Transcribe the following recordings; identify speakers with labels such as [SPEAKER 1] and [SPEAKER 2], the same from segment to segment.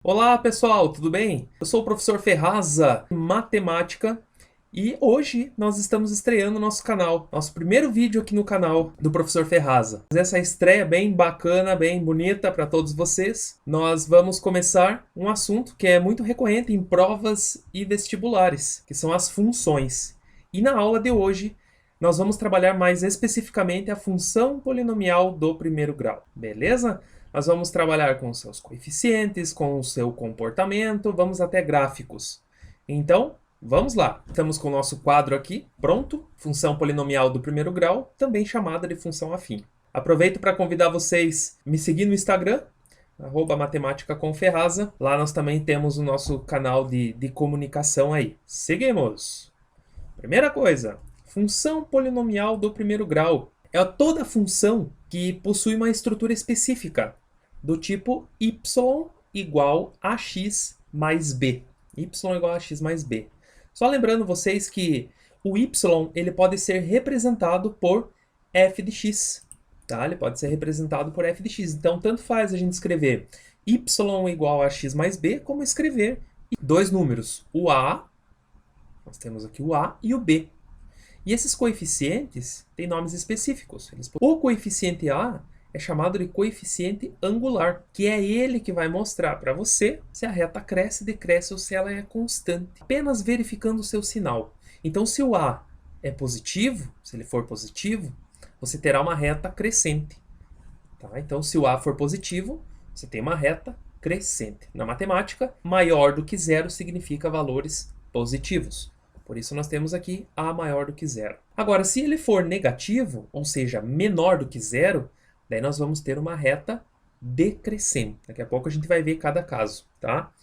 [SPEAKER 1] Olá pessoal, tudo bem? Eu sou o professor Ferraza, matemática, e hoje nós estamos estreando nosso canal, nosso primeiro vídeo aqui no canal do professor Ferraza. Essa estreia bem bacana, bem bonita para todos vocês. Nós vamos começar um assunto que é muito recorrente em provas e vestibulares, que são as funções. E na aula de hoje nós vamos trabalhar mais especificamente a função polinomial do primeiro grau, beleza? Nós vamos trabalhar com os seus coeficientes, com o seu comportamento, vamos até gráficos. Então, vamos lá. Estamos com o nosso quadro aqui, pronto. Função polinomial do primeiro grau, também chamada de função afim. Aproveito para convidar vocês a me seguir no Instagram, @matemática_com_ferraza. Lá nós também temos o nosso canal de comunicação aí. Seguimos! Primeira coisa, função polinomial do primeiro grau. É toda função que possui uma estrutura específica, do tipo y igual a x mais b. Y igual a x mais b. Só lembrando vocês que o y ele pode ser representado por f de x. Tá? Ele pode ser representado por f de x. Então, tanto faz a gente escrever y igual a x mais b, como escrever dois números, o a, nós temos aqui o a e o b. E esses coeficientes têm nomes específicos. O coeficiente A é chamado de coeficiente angular, que é ele que vai mostrar para você se a reta cresce, decresce ou se ela é constante, apenas verificando o seu sinal. Então, se o A é positivo, se ele for positivo, você terá uma reta crescente. Tá? Então, se o A for positivo, você tem uma reta crescente. Na matemática, maior do que zero significa valores positivos. Por isso nós temos aqui A maior do que zero. Agora, se ele for negativo, ou seja, menor do que zero, daí nós vamos ter uma reta decrescente. Daqui a pouco a gente vai ver cada caso, tá?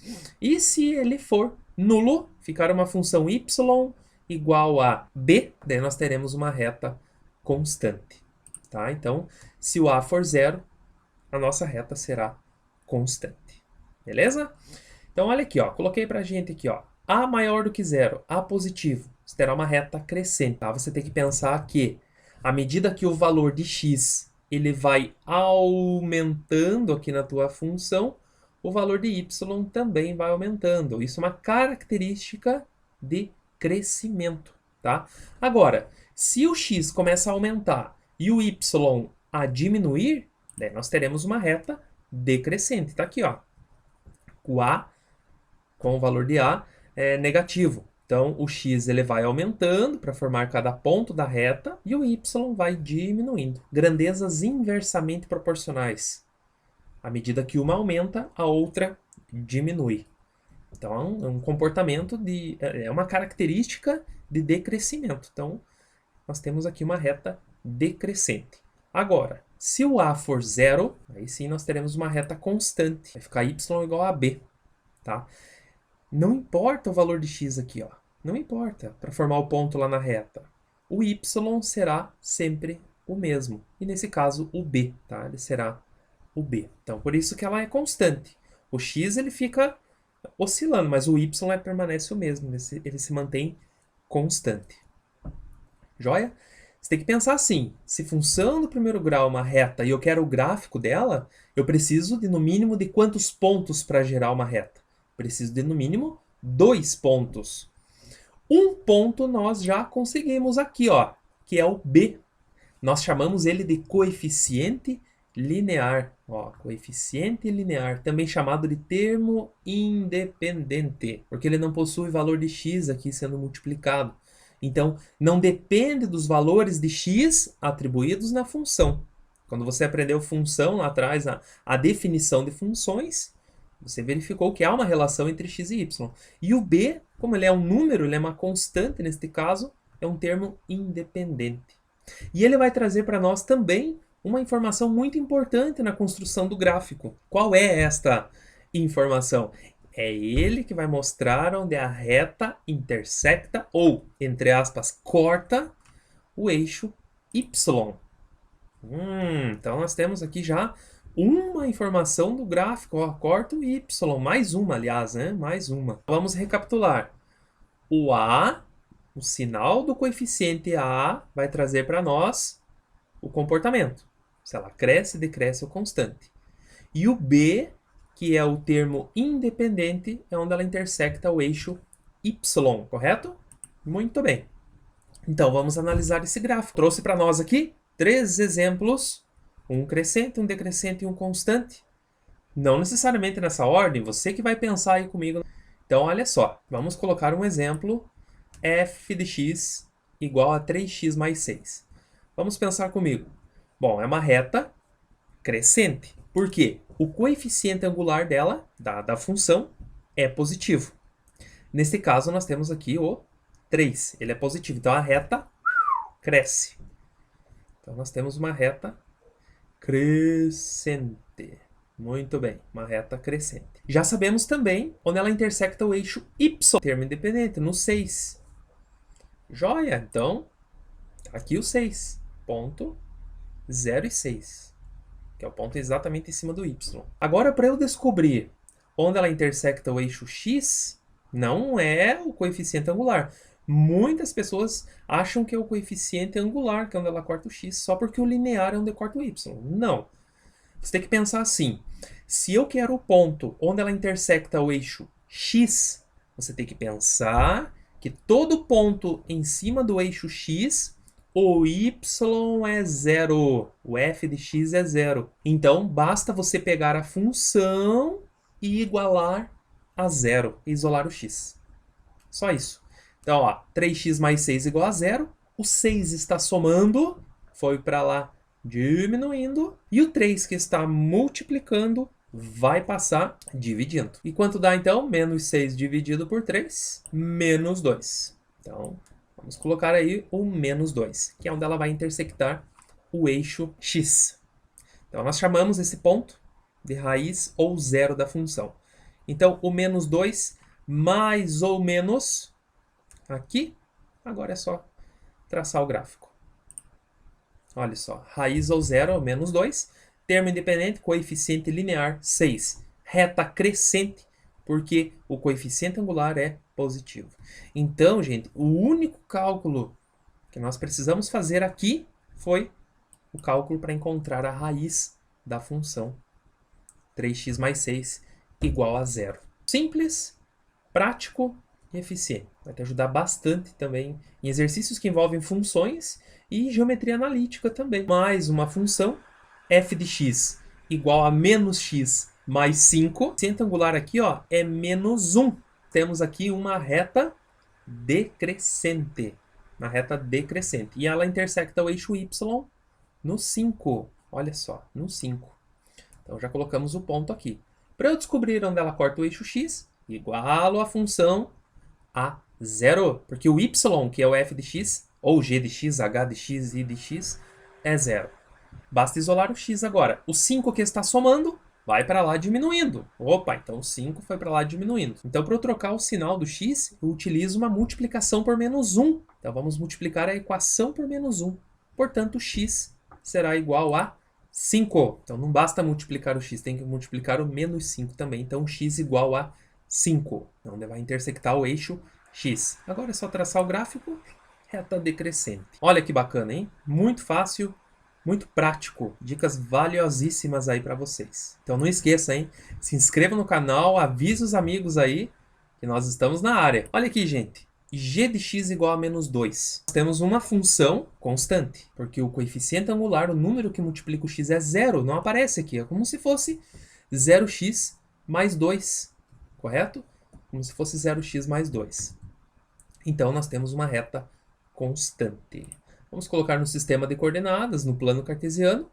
[SPEAKER 1] E se ele for nulo, ficar uma função y igual a b, daí nós teremos uma reta constante, tá? Então, se o a for zero, a nossa reta será constante. Beleza? Então, olha aqui, ó, coloquei pra gente aqui, ó, A maior do que zero, A positivo, você terá uma reta crescente, tá? Você tem que pensar que, à medida que o valor de x ele vai aumentando aqui na tua função, o valor de y também vai aumentando. Isso é uma característica de crescimento, tá? Agora, se o x começa a aumentar e o y a diminuir, daí nós teremos uma reta decrescente. Tá aqui, ó. O a, com o valor de a, é negativo. Então, o x ele vai aumentando para formar cada ponto da reta e o y vai diminuindo. Grandezas inversamente proporcionais. À medida que uma aumenta, a outra diminui. Então, é um comportamento é uma característica de decrescimento. Então, nós temos aqui uma reta decrescente. Agora, se o a for zero, aí sim nós teremos uma reta constante. Vai ficar y igual a b, tá? Não importa o valor de x aqui, ó. Não importa para formar o ponto lá na reta. O y será sempre o mesmo. E nesse caso, o b, tá? Ele será o b. Então, por isso que ela é constante. O x ele fica oscilando, mas o y permanece o mesmo. Ele se mantém constante. Joia? Você tem que pensar assim, se função do primeiro grau é uma reta e eu quero o gráfico dela, eu preciso de no mínimo de quantos pontos para gerar uma reta? Preciso de no mínimo 2 pontos. Um ponto nós já conseguimos aqui, ó, que é o B. Nós chamamos ele de coeficiente linear. Ó, coeficiente linear, também chamado de termo independente, porque ele não possui valor de x aqui sendo multiplicado. Então, não depende dos valores de x atribuídos na função. Quando você aprendeu função lá atrás, a definição de funções, você verificou que há uma relação entre x e y. E o b, como ele é um número, ele é uma constante neste caso, é um termo independente. E ele vai trazer para nós também uma informação muito importante na construção do gráfico. Qual é esta informação? É ele que vai mostrar onde a reta intersecta ou, entre aspas, corta o eixo y. Então nós temos aqui já uma informação do gráfico, ó, corta o y, mais uma, aliás, né? Mais uma. Vamos recapitular. O a, o sinal do coeficiente a, vai trazer para nós o comportamento. Se ela cresce, decresce ou constante. E o b que é o termo independente, é onde ela intersecta o eixo Y, correto? Muito bem. Então, vamos analisar esse gráfico. Trouxe para nós aqui 3 exemplos, um crescente, um decrescente e um constante. Não necessariamente nessa ordem, você que vai pensar aí comigo. Então, olha só, vamos colocar um exemplo, f de x igual a 3x mais 6. Vamos pensar comigo. Bom, é uma reta crescente. Por quê? O coeficiente angular dela, da função, é positivo. Nesse caso, nós temos aqui o 3. Ele é positivo. Então, a reta cresce. Então, nós temos uma reta crescente. Muito bem, uma reta crescente. Já sabemos também onde ela intersecta o eixo Y, termo independente, no 6. Joia! Então, aqui o 6. Ponto 0 e 6. Que é o ponto exatamente em cima do Y. Agora, para eu descobrir onde ela intersecta o eixo X, não é o coeficiente angular. Muitas pessoas acham que é o coeficiente angular, que é onde ela corta o X, só porque o linear é onde corta o Y. Não. Você tem que pensar assim. Se eu quero o ponto onde ela intersecta o eixo X, você tem que pensar que todo ponto em cima do eixo X, o Y é 0. O f de x é 0. Então, basta você pegar a função e igualar a 0 e isolar o x. Só isso. Então, ó, 3x mais 6 igual a 0. O 6 está somando, foi para lá diminuindo. E o 3 que está multiplicando vai passar dividindo. E quanto dá, então? Menos 6 dividido por 3, menos 2. Então, vamos colocar aí o menos 2, que é onde ela vai intersectar o eixo x. Então, nós chamamos esse ponto de raiz ou zero da função. Então, o menos 2 mais ou menos aqui, agora é só traçar o gráfico. Olha só, raiz ou zero é o menos 2, termo independente, coeficiente linear 6, reta crescente, porque o coeficiente angular é positivo. Então, gente, o único cálculo que nós precisamos fazer aqui foi o cálculo para encontrar a raiz da função 3x mais 6 igual a 0. Simples, prático e eficiente. Vai te ajudar bastante também em exercícios que envolvem funções e geometria analítica também. Mais uma função, f de x igual a menos x mais 5. O coeficiente angular aqui, ó, é menos 1. Temos aqui uma reta decrescente. Uma reta decrescente. E ela intersecta o eixo y no 5. Olha só, no 5. Então já colocamos o ponto aqui. Para eu descobrir onde ela corta o eixo x, igualo a função a 0. Porque o y, que é o f de x, ou g de x, h de x, i de x, é 0. Basta isolar o x agora. O 5 que está somando vai para lá diminuindo. Opa, então o 5 foi para lá diminuindo. Então, para eu trocar o sinal do x, eu utilizo uma multiplicação por menos 1. Então, vamos multiplicar a equação por menos 1. Portanto, x será igual a 5. Então, não basta multiplicar o x, tem que multiplicar o menos 5 também. Então, x igual a 5. Então, vai intersectar o eixo x. Agora é só traçar o gráfico, reta decrescente. Olha que bacana, hein? Muito fácil. Muito prático, dicas valiosíssimas aí para vocês. Então não esqueça, hein? Se inscreva no canal, avise os amigos aí que nós estamos na área. Olha aqui, gente. G de x igual a menos 2. Nós temos uma função constante, porque o coeficiente angular, o número que multiplica o x é 0, não aparece aqui. É como se fosse 0x mais 2, correto? Como se fosse 0x mais 2. Então nós temos uma reta constante. Vamos colocar no sistema de coordenadas, no plano cartesiano.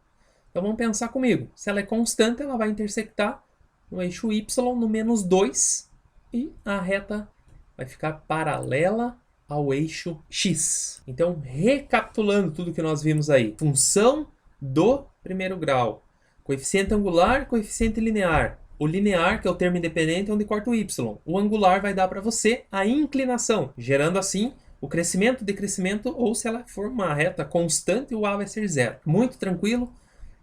[SPEAKER 1] Então vamos pensar comigo. Se ela é constante, ela vai intersectar no eixo y no menos 2 e a reta vai ficar paralela ao eixo x. Então, recapitulando tudo que nós vimos aí. Função do primeiro grau. Coeficiente angular, coeficiente linear. O linear, que é o termo independente, é onde corta o y. O angular vai dar para você a inclinação, gerando assim o crescimento, decrescimento, ou se ela for uma reta constante, o A vai ser 0. Muito tranquilo,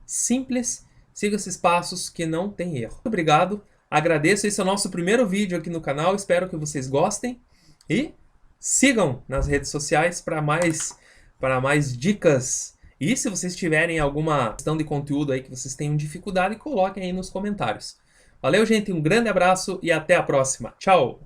[SPEAKER 1] simples, siga esses passos que não tem erro. Muito obrigado, agradeço, esse é o nosso primeiro vídeo aqui no canal, espero que vocês gostem e sigam nas redes sociais para mais dicas. E se vocês tiverem alguma questão de conteúdo aí que vocês tenham dificuldade, coloquem aí nos comentários. Valeu, gente, um grande abraço e até a próxima. Tchau!